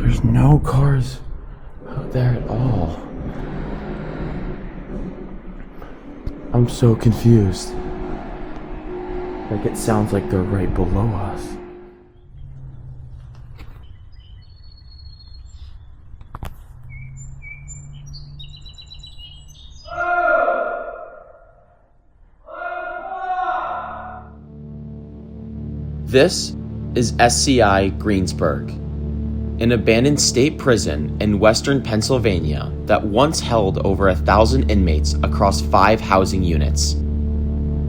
There's no cars out there at all. I'm so confused. Like, it sounds like they're right below us. This is SCI Greensburg, an abandoned state prison in western Pennsylvania that once held over 1,000 inmates across 5 housing units.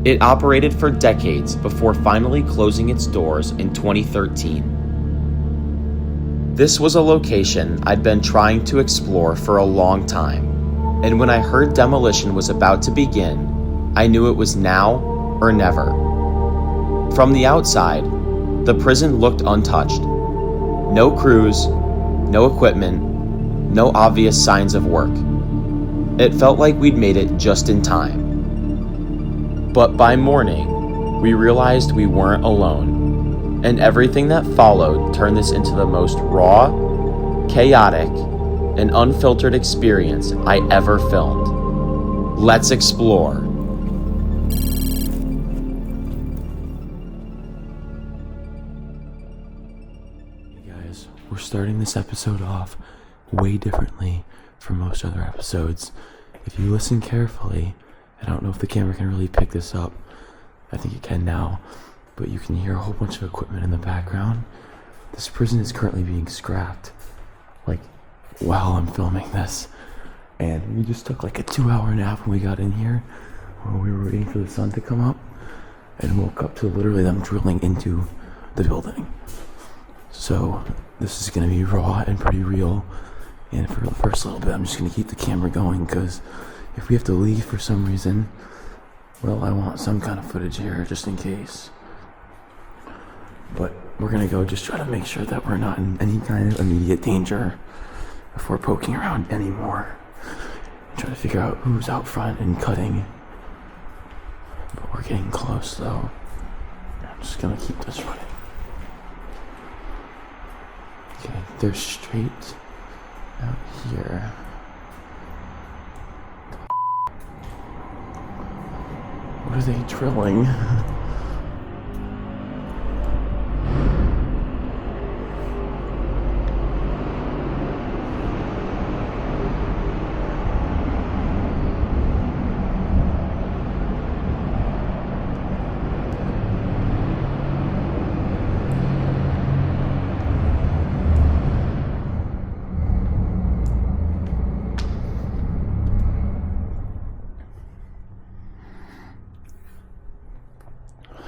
It operated for decades before finally closing its doors in 2013. This was a location I'd been trying to explore for a long time, and when I heard demolition was about to begin, I knew it was now or never. From the outside, the prison looked untouched. No crews, no equipment, no obvious signs of work. It felt like we'd made it just in time. But by morning, we realized we weren't alone, and everything that followed turned this into the most raw, chaotic, and unfiltered experience I ever filmed. Let's explore. We're starting this episode off way differently from most other episodes. If you listen carefully, I don't know if the camera can really pick this up. I think it can now, but you can hear a whole bunch of equipment in the background. This prison is currently being scrapped, like, while I'm filming this. And we just took like a 2-hour nap when we got in here, while we were waiting for the sun to come up, and woke up to literally them drilling into the building. So this is going to be raw and pretty real, and for the first little bit I'm just going to keep the camera going, because if we have to leave for some reason, well, I want some kind of footage here just in case. But we're going to go just try to make sure that we're not in any kind of immediate danger before poking around anymore. Try to figure out who's out front and cutting, but we're getting close though. I'm just going to keep this running. Okay, they're straight out here. What are they drilling?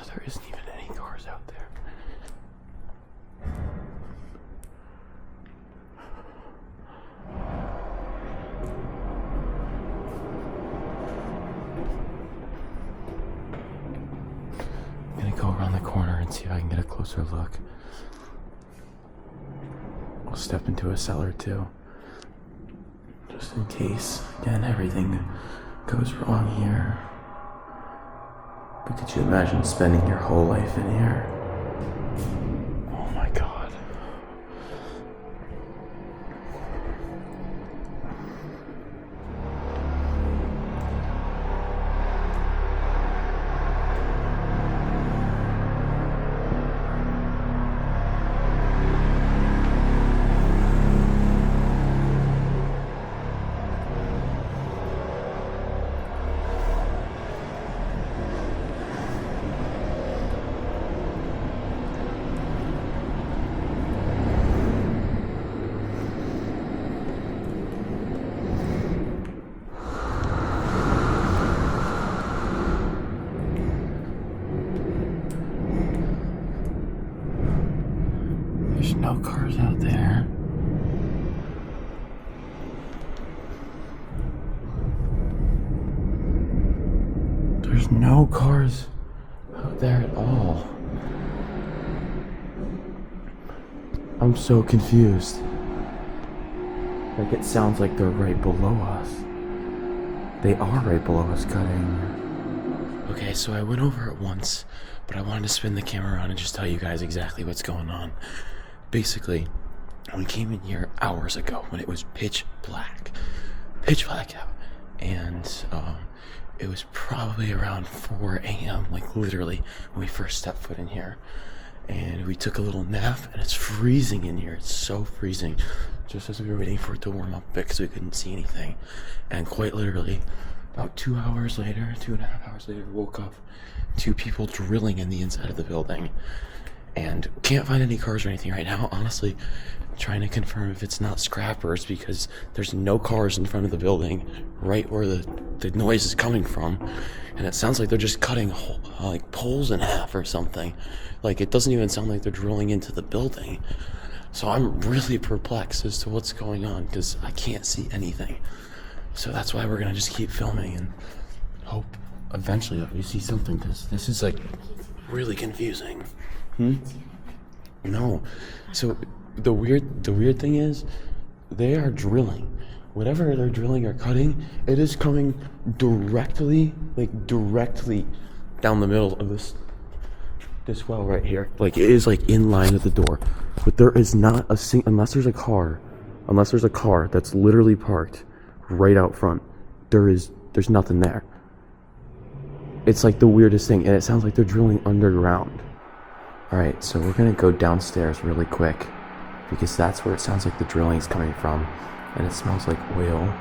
There isn't even any cars out there. I'm gonna go around the corner and see if I can get a closer look. I'll step into a cellar too, just in case, again, everything goes wrong here. But could you imagine spending your whole life in here? Oh my God. There's no cars out there. There's no cars out there at all. I'm so confused. Like, it sounds like they're right below us. They are right below us cutting. Okay, so I went over it once, but I wanted to spin the camera around and just tell you guys exactly what's going on. Basically, We came in here hours ago when it was pitch black out, and it was probably around 4 a.m., like literally when we first stepped foot in here. And we took a little nap, and it's freezing in here. It's so freezing. Just as we were waiting for it to warm up a bit because we couldn't see anything. And quite literally, about 2.5 hours later, we woke up, 2 people drilling in the inside of the building. And can't find any cars or anything right now. Honestly, trying to confirm if it's not scrappers because there's no cars in front of the building right where the noise is coming from. And it sounds like they're just cutting like poles in half or something. Like, it doesn't even sound like they're drilling into the building. So I'm really perplexed as to what's going on because I can't see anything. So that's why we're gonna just keep filming and hope eventually that we see something, because this is like really confusing. No. So the weird thing is they are drilling. Whatever they're drilling or cutting, it is coming directly down the middle of this well right here. Like, it is like in line with the door. But there is not a unless there's a car that's literally parked right out front. There's nothing there. It's like the weirdest thing, and it sounds like they're drilling underground. Alright, so we're gonna go downstairs really quick because that's where it sounds like the drilling is coming from, and it smells like oil.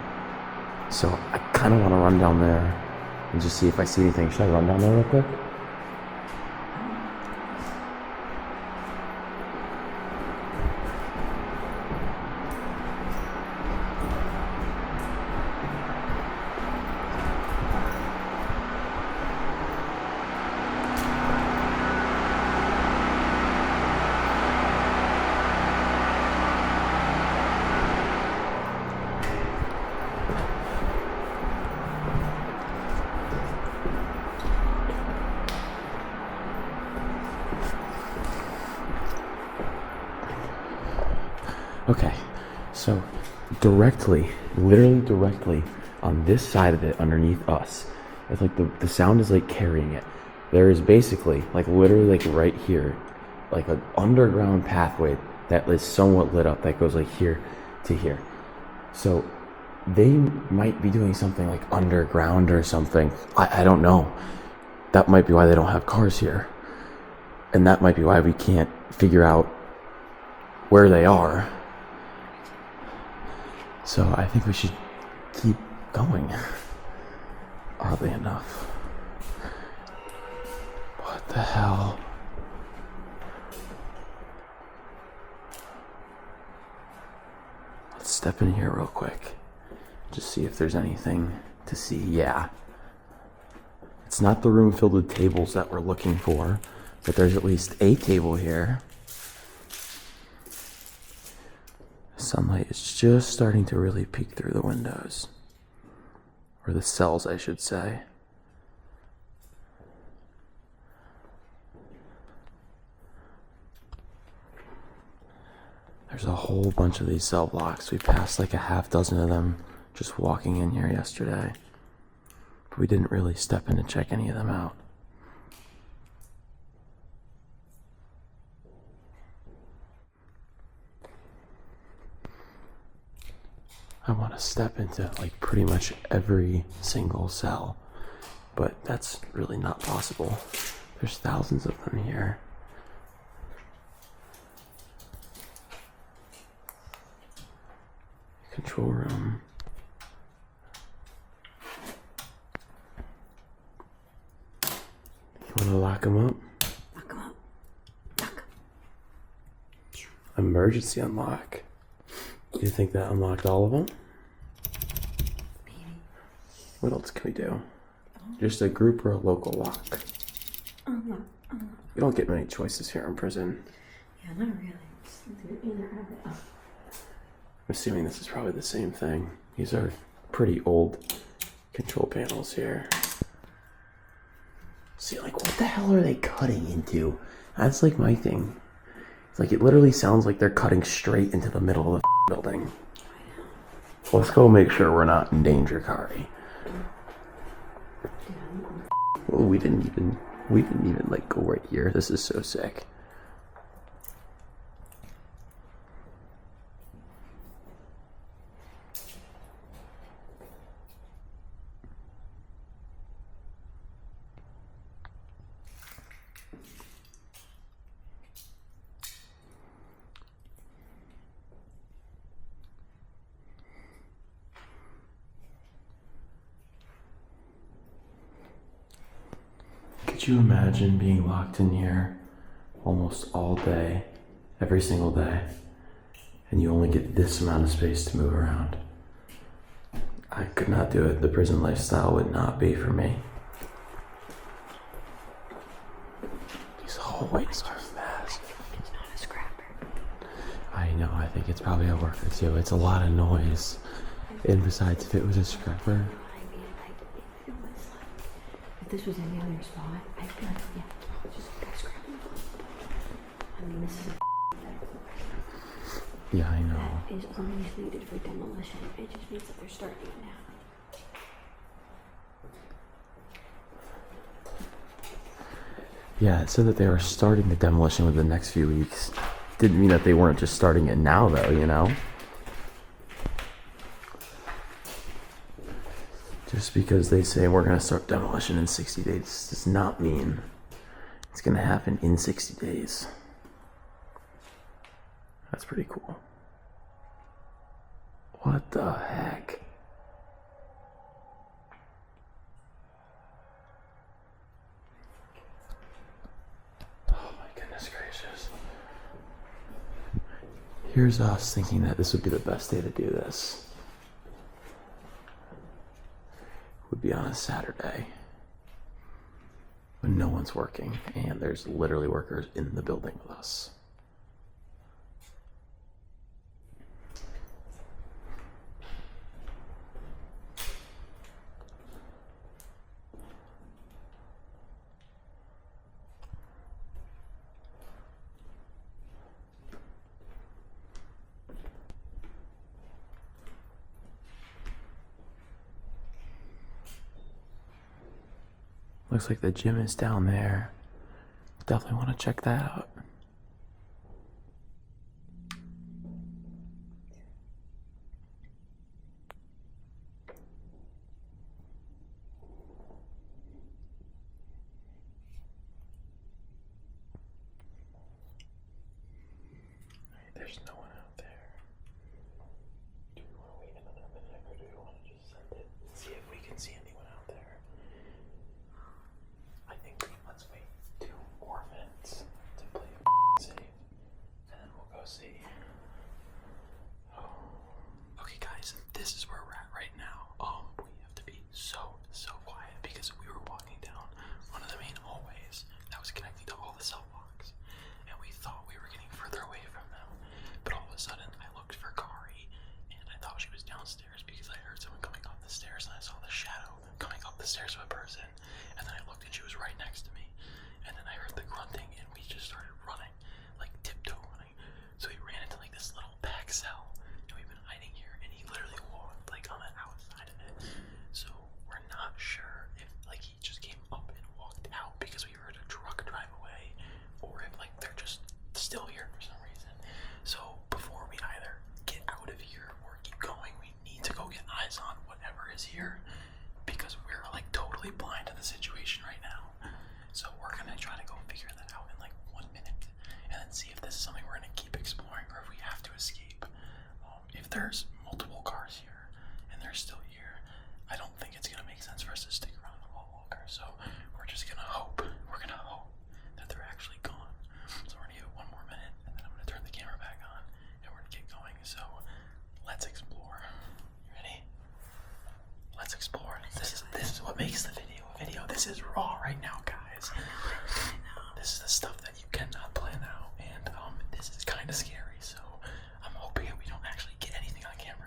So I kind of want to run down there and just see if I see anything. Should I run down there real quick? Okay, so literally directly on this side of it underneath us, it's like the sound is like carrying it. There is basically, like literally like right here, like an underground pathway that is somewhat lit up that goes like here to here. So they might be doing something like underground or something. I don't know. That might be why they don't have cars here. And that might be why we can't figure out where they are. So I think we should keep going, oddly enough. What the hell? Let's step in here real quick. Just see if there's anything to see. Yeah. It's not the room filled with tables that we're looking for, but there's at least a table here. Sunlight is just starting to really peek through the windows. Or the cells, I should say. There's a whole bunch of these cell blocks. We passed like a half dozen of them just walking in here yesterday. But we didn't really step in to check any of them out. I want to step into like pretty much every single cell, but that's really not possible. There's thousands of them here. Control room. You want to lock them up? Lock them up. Lock. Emergency unlock. Do you think that unlocked all of them? Maybe. What else can we do? Just a group or a local lock? Unlock. You don't get many choices here in prison. Yeah, not really. Just do either or the other. I'm assuming this is probably the same thing. These are pretty old control panels here. See, like, what the hell are they cutting into? That's like my thing. It's like, it literally sounds like they're cutting straight into the middle of the building. Let's go make sure we're not in danger, Kari. Oh, we didn't even like go right here. This is so sick. Could you imagine being locked in here almost all day, every single day, and you only get this amount of space to move around? I could not do it. The prison lifestyle would not be for me. These hallways are massive. It's not a scrapper. I know, I think it's probably a worker too. It's a lot of noise. And besides, if it was a scrapper, I mean, like, if it was like, if this was any other spot, I'd be like, yeah, it's just like a scrapper. I mean, this is a yeah, I know. that is only slated for demolition. It just means that they're starting it now. Yeah, it said that they were starting the demolition within the next few weeks. Didn't mean that they weren't just starting it now, though, you know? Just because they say we're going to start demolition in 60 days does not mean it's going to happen in 60 days. That's pretty cool. What the heck? Oh my goodness gracious. Here's us thinking that this would be the best day to do this. Would be on a Saturday when no one's working and there's literally workers in the building with us. Looks like the gym is down there. Definitely want to check that out. There's no one out there. Do we want to wait another minute or do we want to just send it and see if we can see anyone out there? I think let's wait 2 more minutes to play safe, and then we'll go see. Oh. Okay, guys, this is where we're at right now. We have to be so quiet because we were walking down one of the main hallways that was connecting to all the cell blocks, and we thought we were getting further away from them. But all of a sudden, I looked for Kari, and I thought she was downstairs because I heard someone coming up the stairs, and I saw the shadow coming up the stairs of a person. And then I looked, and she was right next to me. And then I heard the grunting, and we just started running, like tiptoe running. So we ran into like this little back cell, and we've been hiding here. And he literally walked like on the outside of it. So we're not sure if like he just came up and walked out because we heard a truck drive away, or if like they're just still here for some reason. So before we either get out of here or keep going, we need to go get eyes on whatever is here because we're like totally blind to the situation right now. So we're gonna try to go figure that out in like 1 minute and then see if this is something we're gonna keep exploring or if we have to escape. If there's multiple cars here and they're still here, I don't think it's gonna make sense for us to stick around a while longer. So we're just gonna hope, that they're actually gone. So we're gonna give it 1 more minute and then I'm gonna turn the camera back on and we're gonna get going. So let's explore. You ready? Let's explore. This is what makes the video a video. This is raw right now, guys. This is the stuff that you cannot plan out, and this is kind of scary. So I'm hoping we don't actually get anything on camera.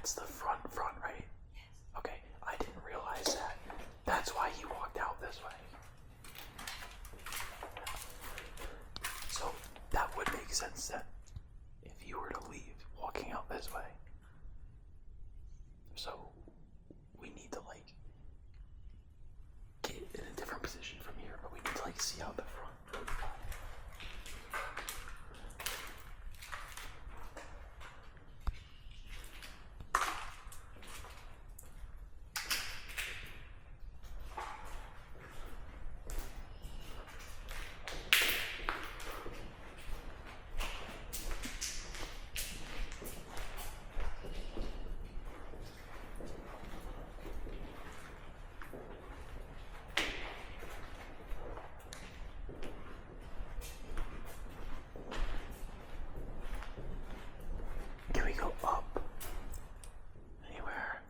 That's the front, right? Yes. Okay, I didn't realize that. That's why you walked out this way. So that would make sense that if you were to leave walking out this way. So we need to like get in a different position from here, but we need to like see out the front. Can we go up? Anywhere?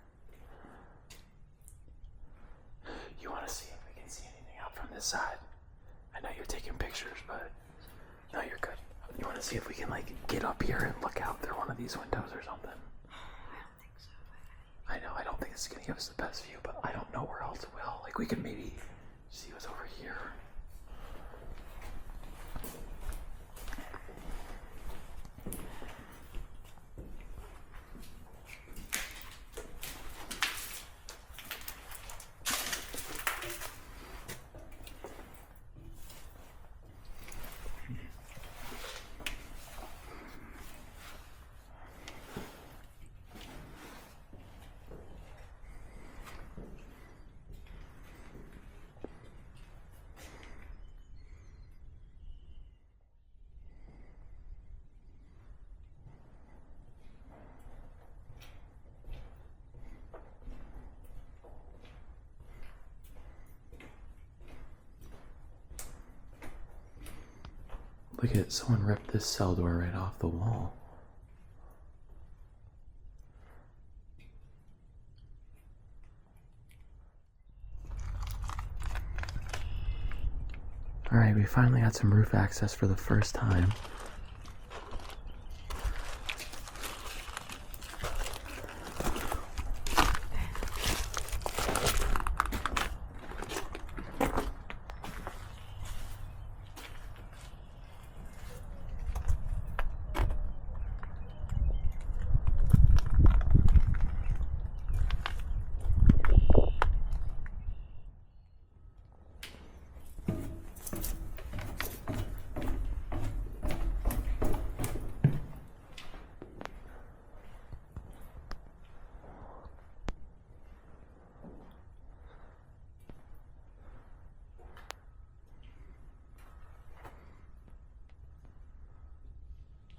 You want to see if we can see anything out from this side? I know you're taking pictures, but no, you're good. You want to see if we can like get up here and look out through one of these windows or something? I don't think so. I know, I don't think it's gonna give us the best view, but I don't know where else it will. Like we could maybe see what's over here. Look at someone ripped this cell door right off the wall. Alright, we finally got some roof access for the first time.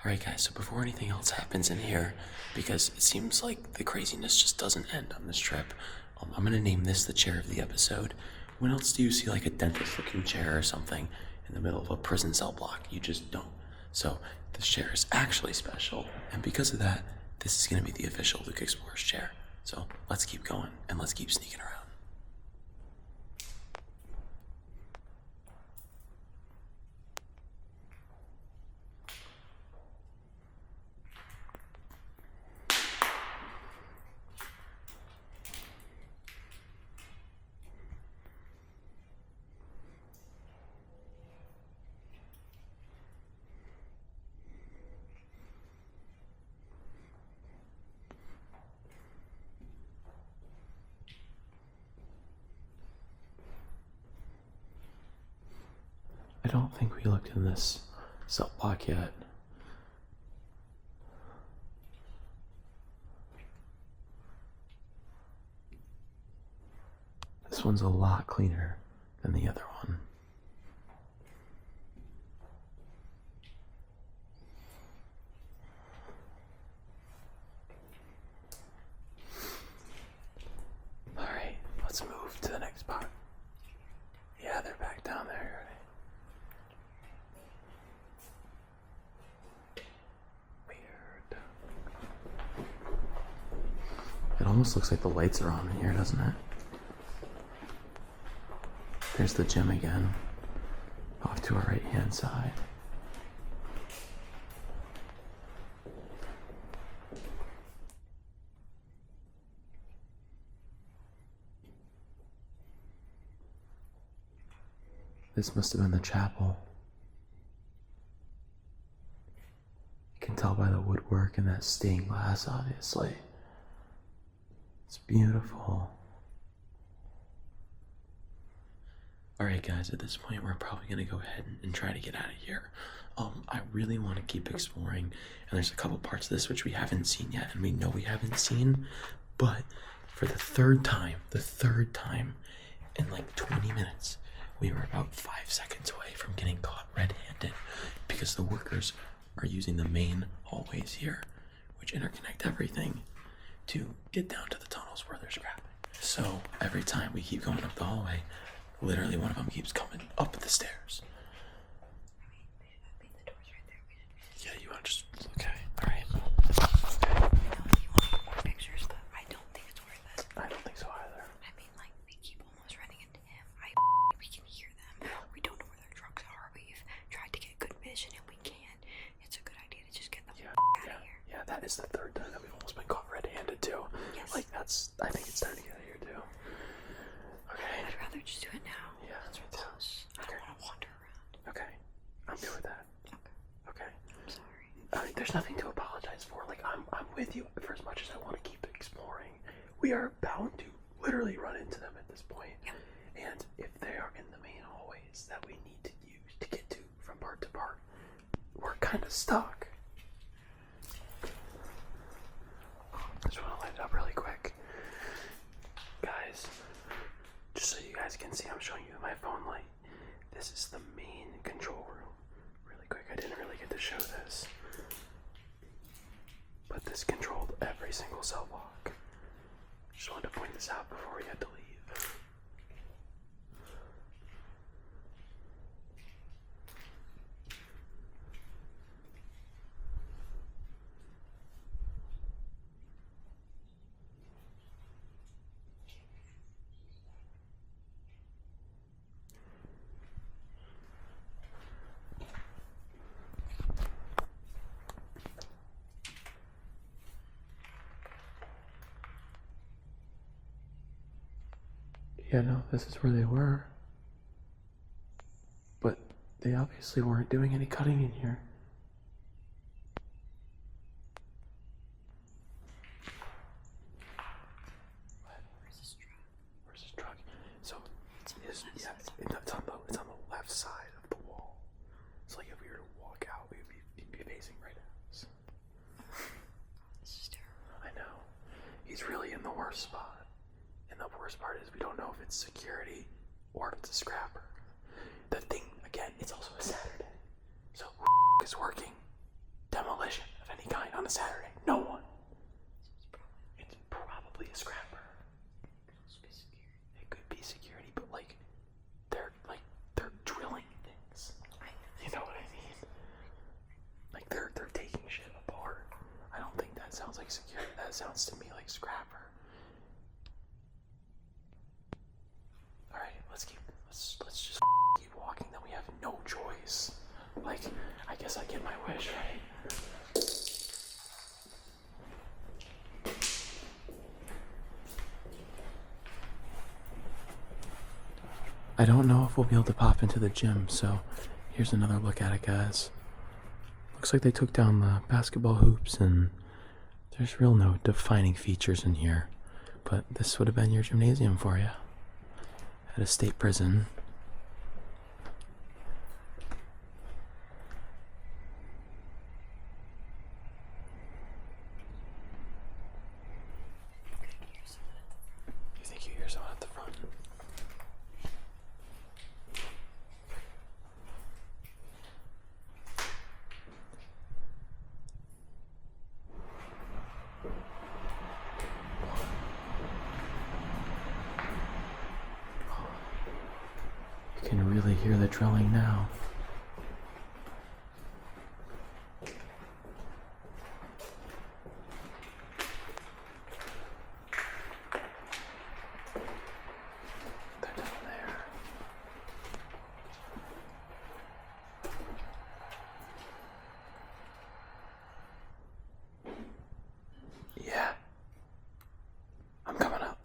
Alright guys, so before anything else happens in here, because it seems like the craziness just doesn't end on this trip, I'm gonna name this the chair of the episode. When else do you see like a dentist looking chair or something in the middle of a prison cell block? You just don't. So this chair is actually special, and because of that, this is gonna be the official Luke Explorer's chair. So let's keep going, and let's keep sneaking around. I don't think we looked in this cell block yet. This one's a lot cleaner than the other one. Alright, let's move to the next spot. Yeah, they're back down there already. It almost looks like the lights are on in here, doesn't it? There's the gym again, off to our right-hand side. This must have been the chapel. You can tell by the woodwork and that stained glass, obviously. It's beautiful. Alright guys, at this point we're probably going to go ahead and try to get out of here. I really want to keep exploring, and there's a couple parts of this which we haven't seen yet, and we know we haven't seen, but for the third time in like 20 minutes, we were about 5 seconds away from getting caught red-handed because the workers are using the main hallways here, which interconnect everything, to get down to the tunnels where they're scrapping. So every time we keep going up the hallway, literally one of them keeps coming up the stairs. Yeah, you want to just, okay, alright. You want more pictures, but I don't think it's worth it. I don't think so either. I mean, like, we keep almost running into him. We can hear them. We don't know where their trucks are. We've tried to get good vision and we can't. It's a good idea to just get them out of here. Yeah, that is the third time that we've almost been caught red-handed too. Yes. Like, I think it's time to get out of here too. Okay. I'd rather just do it now. Yeah, Since we're close. I don't want to wander around. Okay. I'm good with that. Okay. I'm sorry. I mean, there's nothing to apologize for. Like, I'm with you for as much as I want to keep exploring. We are bound to literally run into them at this point. Yep. And if they are in the main hallways that we need to use to get to from part to part, we're kind of stuck. I just want to light it up really quick. Guys, just so you guys can see, I'm showing you my phone light. This is the main control room. Really quick, I didn't really get to show this. But this controlled every single cell block. Just wanted to point this out before we had to leave. Yeah, no, this is where they were. But they obviously weren't doing any cutting in here. Where's this truck? Where's this truck? So It's on the it's, left yeah, side. it's on the left side of the wall. So like if we were to walk out, we'd be facing right at us. This is terrible. I know. He's really in the worst spot. And the worst part is we don't know if it's security or if it's a scrapper. The thing, again, it's also a Saturday. So who is working demolition of any kind on a Saturday? No one. It's probably a scrapper. It could be security, but like they're drilling things. You know what I mean? Like they're taking shit apart. I don't think that sounds like security. That sounds to me like scrapper. Alright, let's just keep walking, then we have no choice. Like, I guess I get my wish, right? I don't know if we'll be able to pop into the gym, so here's another look at it, guys. Looks like they took down the basketball hoops, and there's real no defining features in here. But this would have been your gymnasium for you. At a state prison. You think you hear someone at the front? You can really hear the drilling now. They're down there. Yeah. I'm coming up.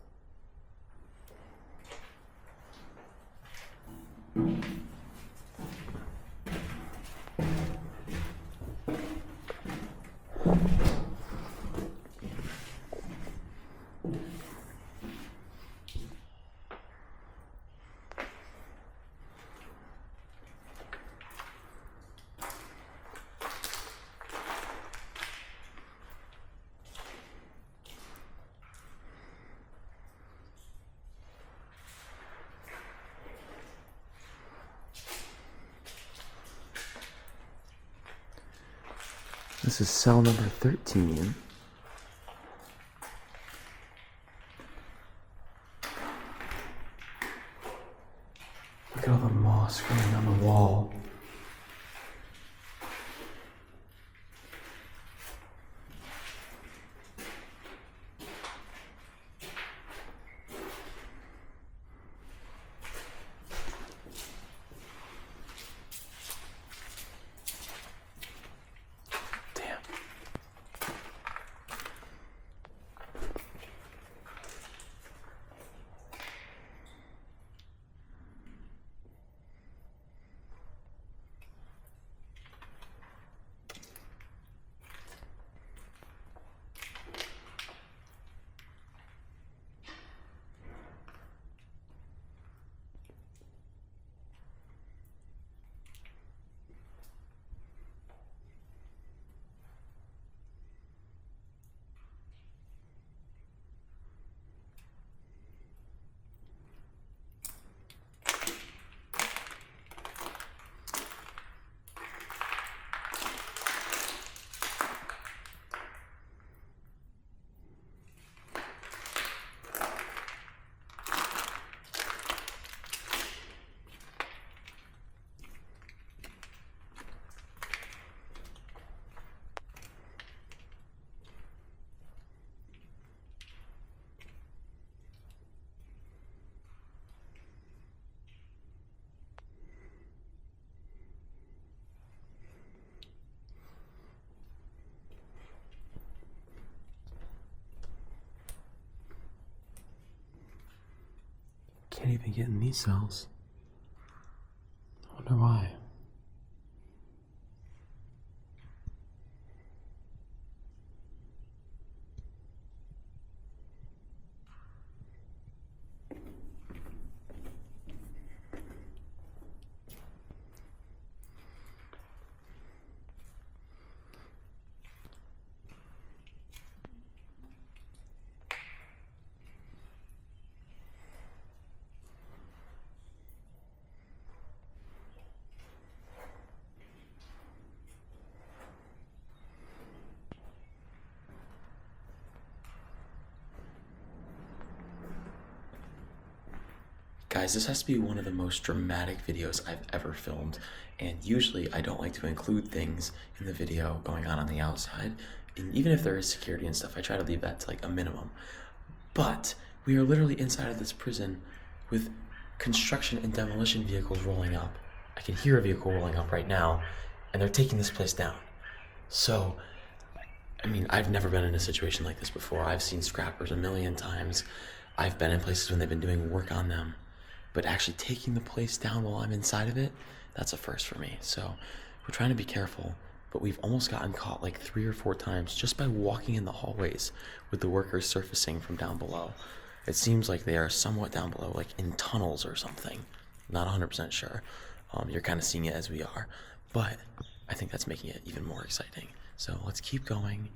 This is cell number 13. Look at all the moss growing on the wall. Damn. Can't even get in these cells. I wonder why. Guys, this has to be one of the most dramatic videos I've ever filmed, and usually I don't like to include things in the video going on the outside, and even if there is security and stuff, I try to leave that to like a minimum. But we are literally inside of this prison with construction and demolition vehicles rolling up. I can hear a vehicle rolling up right now, and they're taking this place down. So, I mean, I've never been in a situation like this before. I've seen scrappers a million times. I've been in places when they've been doing work on them. But actually taking the place down while I'm inside of it, that's a first for me. So we're trying to be careful, but we've almost gotten caught like 3 or 4 times just by walking in the hallways with the workers surfacing from down below. It seems like they are somewhat down below, like in tunnels or something. Not 100% sure. You're kind of seeing it as we are, but I think that's making it even more exciting. So let's keep going,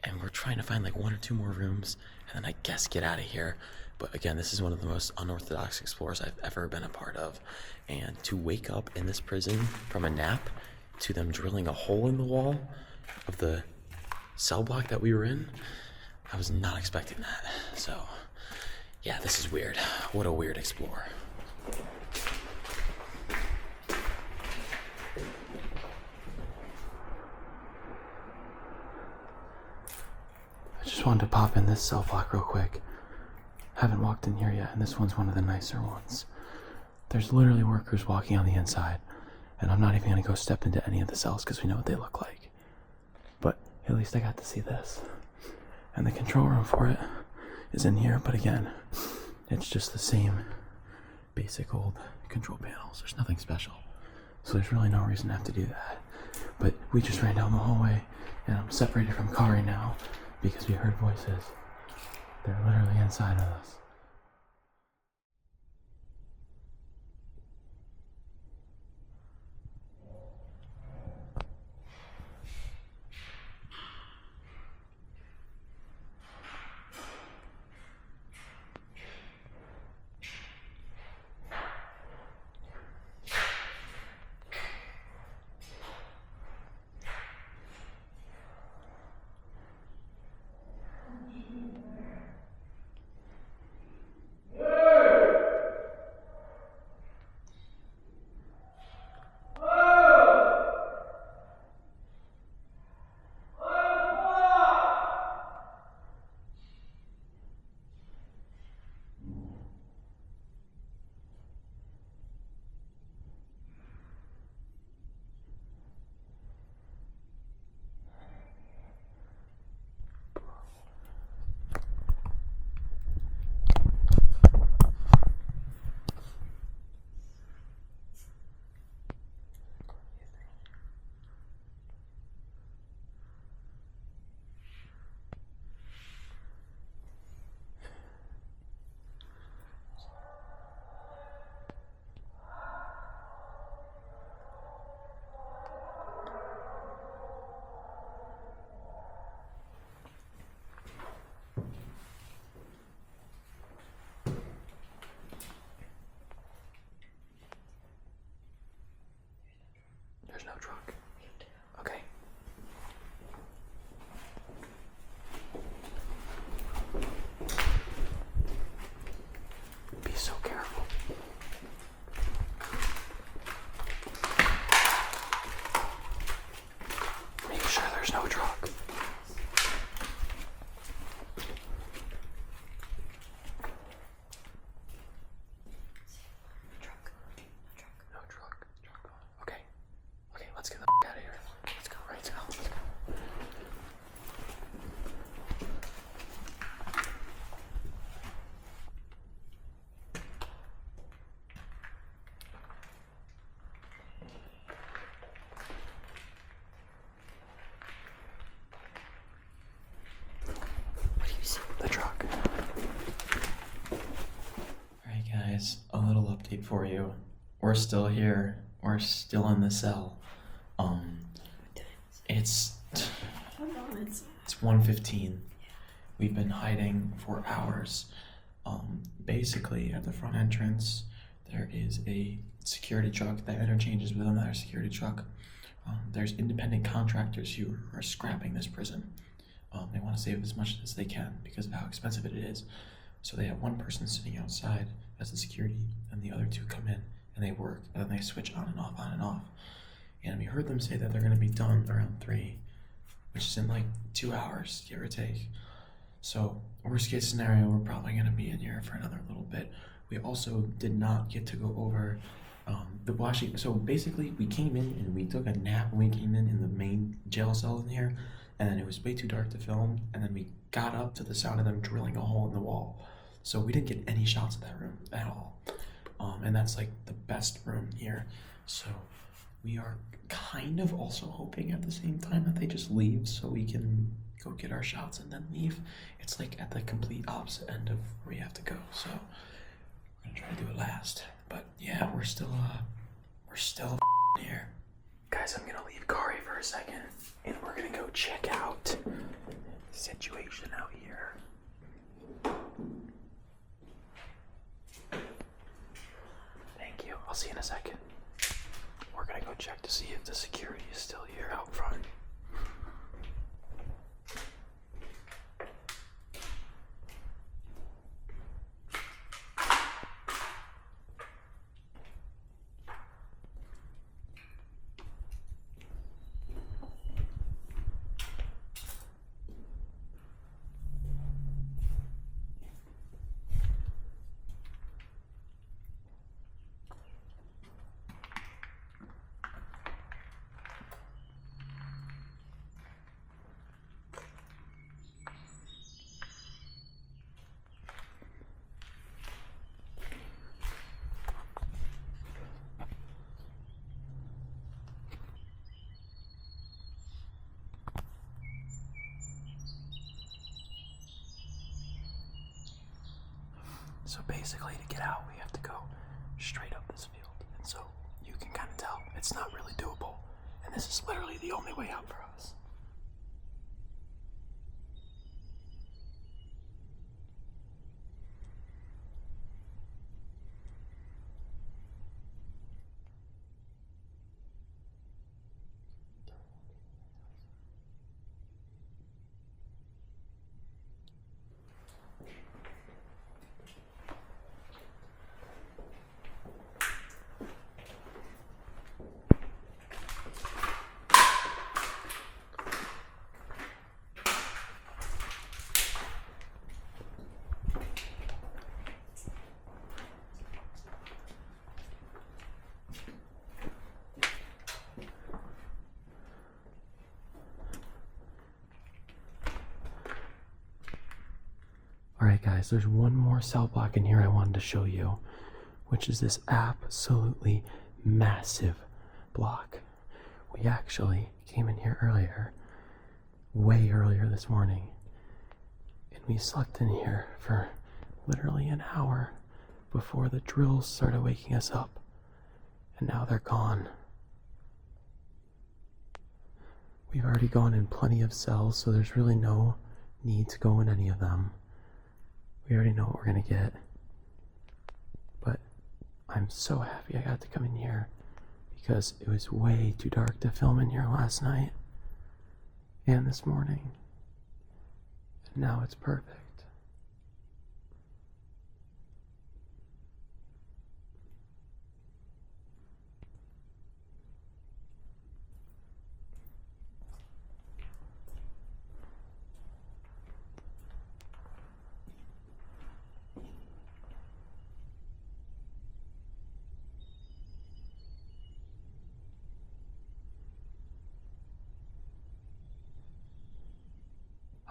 and we're trying to find like 1 or 2 more rooms, and then I guess get out of here. But again, this is one of the most unorthodox explores I've ever been a part of. And to wake up in this prison from a nap to them drilling a hole in the wall of the cell block that we were in, I was not expecting that. So yeah, this is weird. What a weird explore. I just wanted to pop in this cell block real quick. Haven't walked in here yet, and this one's one of the nicer ones. There's literally workers walking on the inside, and I'm not even gonna go step into any of the cells because we know what they look like. But at least I got to see this. And the control room for it is in here, but again, it's just the same basic old control panels. There's nothing special. So there's really no reason to have to do that. But we just ran down the hallway, and I'm separated from Kari now because we heard voices. They're literally inside of us. a little update for you. We're still here. We're still in the cell. It's 1:15. We've been hiding for hours. Basically, at the front entrance, there is a security truck that interchanges with another security truck. There's independent contractors who are scrapping this prison. They want to save as much as they can because of how expensive it is. So they have one person sitting outside as the security, and the other two come in and they work, and then they switch on and off, on and off. And we heard them say that they're going to be done around 3, which is in like 2 hours, give or take. So worst case scenario, we're probably going to be in here for another little bit. We also did not get to go over the washing. So basically, we came in and we took a nap when we came in the main jail cell in here, and then it was way too dark to film, and then we got up to the sound of them drilling a hole in the wall. So we didn't get any shots of that room at all. And that's like the best room here. So we are kind of also hoping at the same time that they just leave so we can go get our shots and then leave. It's like at the complete opposite end of where you have to go. So we're gonna try to do it last. But yeah, we're still here. Guys, I'm gonna leave Kari for a second and we're gonna go check out the situation out here. Thank you. I'll see you in a second. We're gonna go check to see if the security is still here out front. So basically, to get out, we have to go straight up this field. And so you can kind of tell it's not really doable. And this is literally the only way out for us. Alright guys, there's one more cell block in here I wanted to show you, which is this absolutely massive block. We actually came in here earlier, way earlier this morning, and we slept in here for literally an hour before the drills started waking us up, and now they're gone. We've already gone in plenty of cells, so there's really no need to go in any of them. We already know what we're gonna get. But I'm so happy I got to come in here because it was way too dark to film in here last night and this morning. And now it's perfect.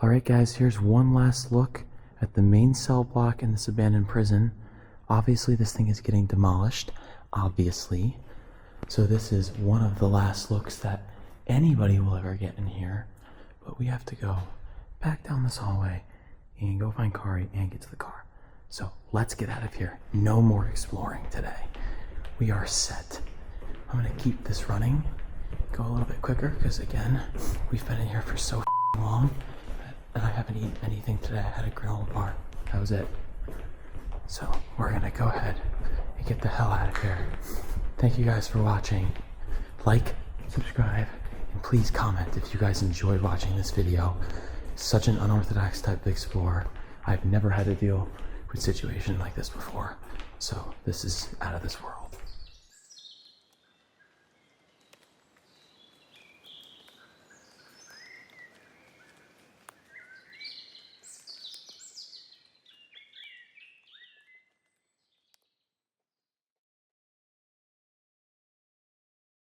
Alright guys, here's one last look at the main cell block in this abandoned prison. Obviously this thing is getting demolished, obviously. So this is one of the last looks that anybody will ever get in here. But we have to go back down this hallway and go find Kari and get to the car. So let's get out of here. No more exploring today. We are set. I'm gonna keep this running, go a little bit quicker, because again, we've been in here for so long, and I haven't eaten anything today. I had a granola bar. That was it. So we're gonna go ahead and get the hell out of here. Thank you guys for watching. Like, subscribe, and please comment if you guys enjoyed watching this video. Such an unorthodox type of explorer. I've never had to deal with a situation like this before. So this is out of this world.